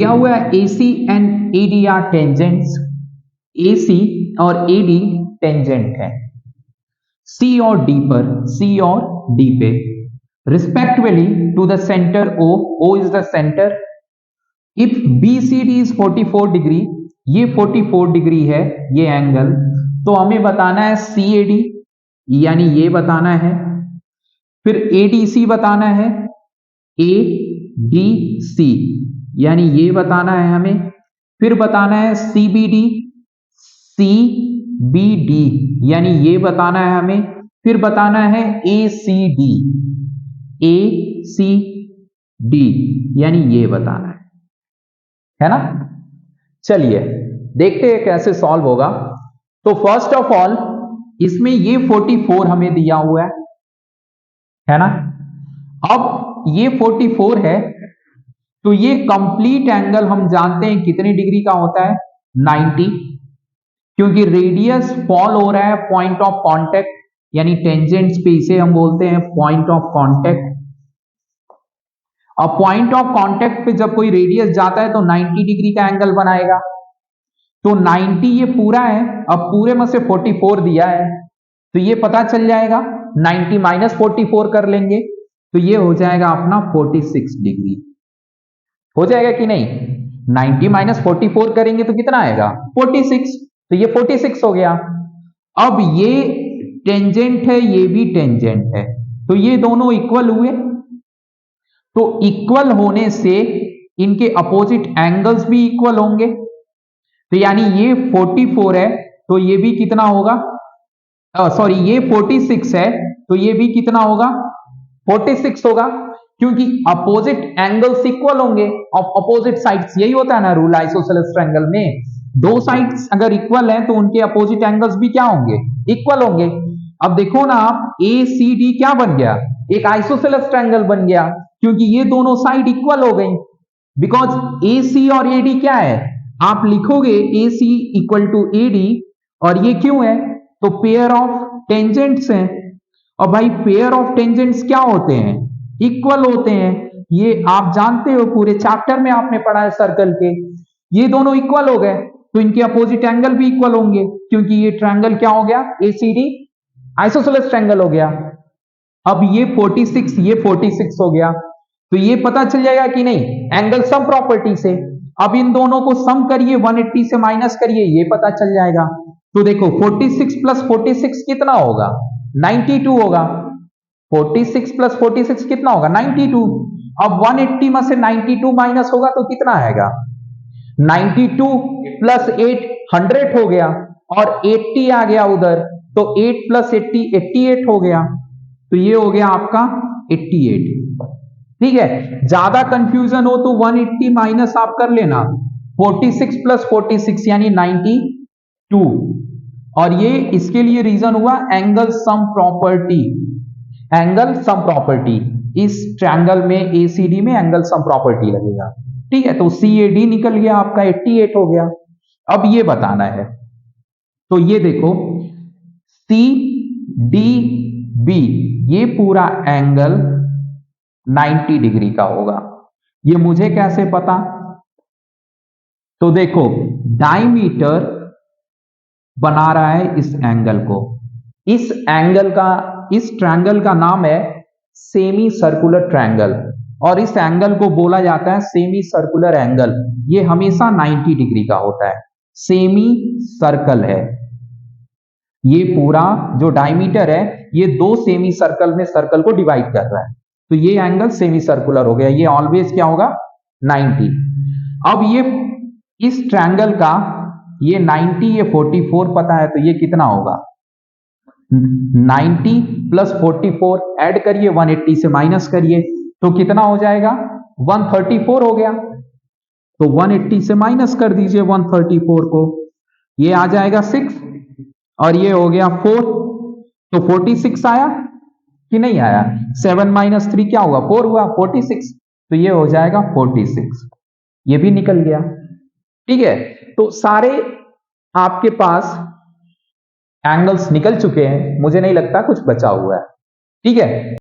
क्या हुआ है, AC and AD are tangents. AC और AD टेंजेंट है C और D पर, C और D पे respectively to the centre O is the centre. If BCD is 44 degree, ये 44 डिग्री है ये एंगल, तो हमें बताना है CAD यानी ये बताना है, फिर ADC बताना है, ADC यानी ये बताना है हमें, फिर बताना है CBD CBD यानी ये बताना है हमें, फिर बताना है ACD ACD यानी ये बताना है ना। चलिए देखते हैं कैसे सॉल्व होगा। तो फर्स्ट ऑफ ऑल इसमें ये 44 हमें दिया हुआ है ना। अब ये 44 है तो ये कंप्लीट एंगल हम जानते हैं कितने डिग्री का होता है, 90, क्योंकि रेडियस फॉल हो रहा है पॉइंट ऑफ कांटेक्ट यानी टेंजेंट्स पे, इसे हम बोलते हैं पॉइंट ऑफ कांटेक्ट। अब पॉइंट ऑफ कांटेक्ट पे जब कोई रेडियस जाता है तो 90 डिग्री का एंगल बनाएगा। तो 90 ये पूरा है, अब पूरे में से 44 दिया है तो ये पता चल जाएगा, 90 माइनस 44 कर लेंगे तो ये हो जाएगा अपना 46 डिग्री। हो जाएगा कि नहीं, 90 माइनस 44 करेंगे तो कितना आएगा 46, तो ये 46 हो गया। अब ये टेंजेंट है ये भी टेंजेंट है तो ये दोनों इक्वल हुए, तो इक्वल होने से इनके अपोजिट एंगल्स भी इक्वल होंगे, तो यानी ये 44 है तो ये भी कितना होगा, सॉरी ये 46 है तो ये भी कितना होगा 46 होगा, क्योंकि अपोजिट एंगल्स इक्वल होंगे ऑफ अपोजिट साइड्स। यही होता है ना रूल आइसोसेलेस ट्रायंगल में, दो साइड्स अगर इक्वल है तो उनके अपोजिट एंगल्स भी क्या होंगे, इक्वल होंगे। अब देखो ना आप ACD क्या बन गया, एक आइसोसेलेस ट्रायंगल बन गया, क्योंकि ये दोनों साइड इक्वल हो गई। बिकॉज AC और AD क्या है, आप लिखोगे AC इक्वल टू AD, और ये क्यों है, तो पेयर ऑफ टेंजेंट्स हैं, और भाई पेयर ऑफ टेंजेंट्स क्या होते हैं, इक्वल होते हैं। ये आप जानते हो पूरे चैप्टर में आपने पढ़ा है सर्कल के, ये दोनों इक्वल हो गए तो इनके अपोजिट एंगल भी इक्वल होंगे, क्योंकि ये ट्रायंगल क्या हो गया ACD आइसोसेलेस ट्रायंगल हो गया। अब ये 46 ये 46 हो गया, तो ये पता चल जाएगा कि नहीं एंगल सम प्रॉपर्टी से। अब इन दोनों को सम करिए, 180 से माइनस करिए, ये पता चल जाएगा। तो देखो 46 प्लस 46 कितना होगा, 92 होगा। 46 प्लस 46 कितना होगा 92। अब 180 में से 92 माइनस होगा तो कितना आएगा, 92 प्लस 8 100 हो गया, और 80 आ गया उधर, तो 8 प्लस 80 88 हो गया, तो ये हो गया आपका 88। ठीक है, ज्यादा कंफ्यूजन हो तो 180 माइनस आप कर लेना, 46 प्लस 46 यानी 92, और ये इसके लिए रीजन हुआ angle sum property. Angle sum property इस ट्रायंगल में ACD में एंगल सम प्रॉपर्टी लगेगा। ठीक है, तो CAD निकल गया आपका 88 हो गया। अब ये बताना है, तो ये देखो CDB ये पूरा एंगल 90 डिग्री का होगा, ये मुझे कैसे पता, तो देखो डायमीटर बना रहा है इस एंगल को, इस एंगल का, इस ट्रायंगल का नाम है सेमी सर्कुलर ट्रायंगल, और इस एंगल को बोला जाता है सेमी सर्कुलर एंगल। ये हमेशा 90 डिग्री का होता है, सेमी सर्कल है ये पूरा जो डायमीटर है, ये दो सेमी सर्कल में सर्कल को डिवाइड कर रहा है, तो ये एंगल सेमी सर्कुलर हो गया, ये ऑलवेज क्या होगा 90। अब ये इस ट्रायंगल का ये 90 ये 44 पता है, तो ये कितना होगा 90 प्लस 44 ऐड करिए, 180 से माइनस करिए तो कितना हो जाएगा 134 हो गया, तो 180 से माइनस कर दीजिए 134 को, ये आ जाएगा 6 और ये हो गया 4, तो 46 आया कि नहीं आया, 7 माइनस 3 क्या हुआ 4 हुआ, 46, तो ये हो जाएगा 46, ये भी निकल गया। ठीक है, तो सारे आपके पास एंगल्स निकल चुके हैं, मुझे नहीं लगता कुछ बचा हुआ है। ठीक है।